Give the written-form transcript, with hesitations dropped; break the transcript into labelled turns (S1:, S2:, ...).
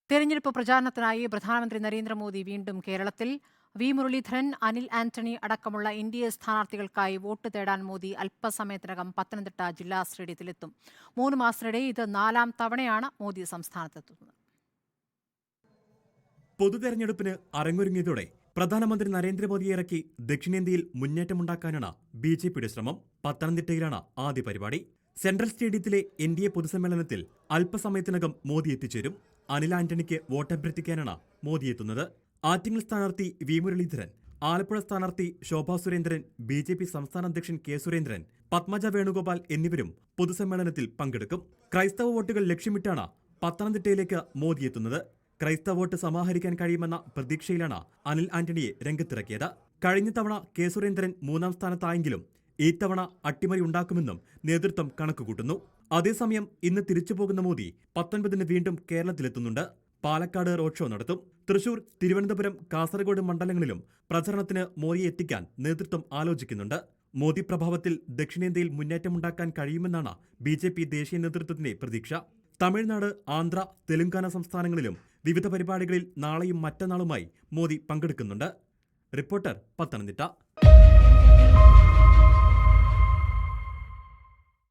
S1: തെരഞ്ഞെടുപ്പ് പ്രചാരണത്തിനായി പ്രധാനമന്ത്രി നരേന്ദ്രമോദി വീണ്ടും കേരളത്തിൽ. വി മുരളീധരൻ, അനിൽ ആന്റണി അടക്കമുള്ള എൻഡിഎ സ്ഥാനാർത്ഥികൾക്കായി വോട്ട് തേടാൻ മോദി അല്പസമയത്തിനകം പത്തനംതിട്ട ജില്ലാ സ്റ്റേഡിയത്തിലെത്തും. 3 മാസത്തിനിടെ ഇത് 4ാം തവണയാണ് മോദി സംസ്ഥാനത്തെത്തുന്നത്.
S2: പൊതുതെരഞ്ഞെടുപ്പിന് അരങ്ങൊരുങ്ങിയതോടെ പ്രധാനമന്ത്രി നരേന്ദ്രമോദിയെ ഇറക്കി ദക്ഷിണേന്ത്യയിൽ മുന്നേറ്റമുണ്ടാക്കാനാണ് ബിജെപിയുടെ ശ്രമം. പത്തനംതിട്ടയിലാണ് ആദ്യ പരിപാടി. സെൻട്രൽ സ്റ്റേഡിയത്തിലെ എൻഡിഎ പൊതുസമ്മേളനത്തിൽ അല്പസമയത്തിനകം മോദി എത്തിച്ചേരും. അനിൽ ആന്റണിക്ക് വോട്ടഭ്യർത്ഥിക്കാനാണ് മോദി എത്തുന്നത്. ആറ്റിങ്ങൽ സ്ഥാനാർത്ഥി വി മുരളീധരൻ, ആലപ്പുഴ സ്ഥാനാർത്ഥി ശോഭാ സുരേന്ദ്രൻ, ബിജെപി സംസ്ഥാന അധ്യക്ഷൻ കെ സുരേന്ദ്രൻ, പത്മജ വേണുഗോപാൽ എന്നിവരും പൊതുസമ്മേളനത്തിൽ പങ്കെടുക്കും. ക്രൈസ്തവ വോട്ടുകൾ ലക്ഷ്യമിട്ടാണ് പത്തനംതിട്ടയിലേക്ക് മോദി എത്തുന്നത്. ക്രൈസ്തവ വോട്ട് സമാഹരിക്കാൻ കഴിയുമെന്ന പ്രതീക്ഷയിലാണ് അനിൽ ആന്റണിയെ രംഗത്തിറക്കിയത്. കഴിഞ്ഞ തവണ കെ സുരേന്ദ്രൻ 3ാം സ്ഥാനത്തായെങ്കിലും ഇത്തവണ അട്ടിമറി ഉണ്ടാക്കുമെന്നും നേതൃത്വം കണക്കുകൂട്ടുന്നു. അതേസമയം ഇന്ന് തിരിച്ചുപോകുന്ന മോദി 19-ന് വീണ്ടും കേരളത്തിലെത്തുന്നുണ്ട്. പാലക്കാട് റോഡ് ഷോ നടത്തും. തൃശൂർ, തിരുവനന്തപുരം, കാസർഗോഡ് മണ്ഡലങ്ങളിലും പ്രചരണത്തിന് മോദിയെ എത്തിക്കാൻ നേതൃത്വം ആലോചിക്കുന്നുണ്ട്. മോദി പ്രഭാവത്തിൽ ദക്ഷിണേന്ത്യയിൽ മുന്നേറ്റമുണ്ടാക്കാൻ കഴിയുമെന്നാണ് ബിജെപി ദേശീയ നേതൃത്വത്തിന്റെ പ്രതീക്ഷ. തമിഴ്നാട്, ആന്ധ്ര, തെലങ്കാന സംസ്ഥാനങ്ങളിലും വിവിധ പരിപാടികളിൽ നാളെയും മറ്റന്നാളുമായി മോദി പങ്കെടുക്കുന്നുണ്ട്. റിപ്പോർട്ടർ, പത്തനംതിട്ട.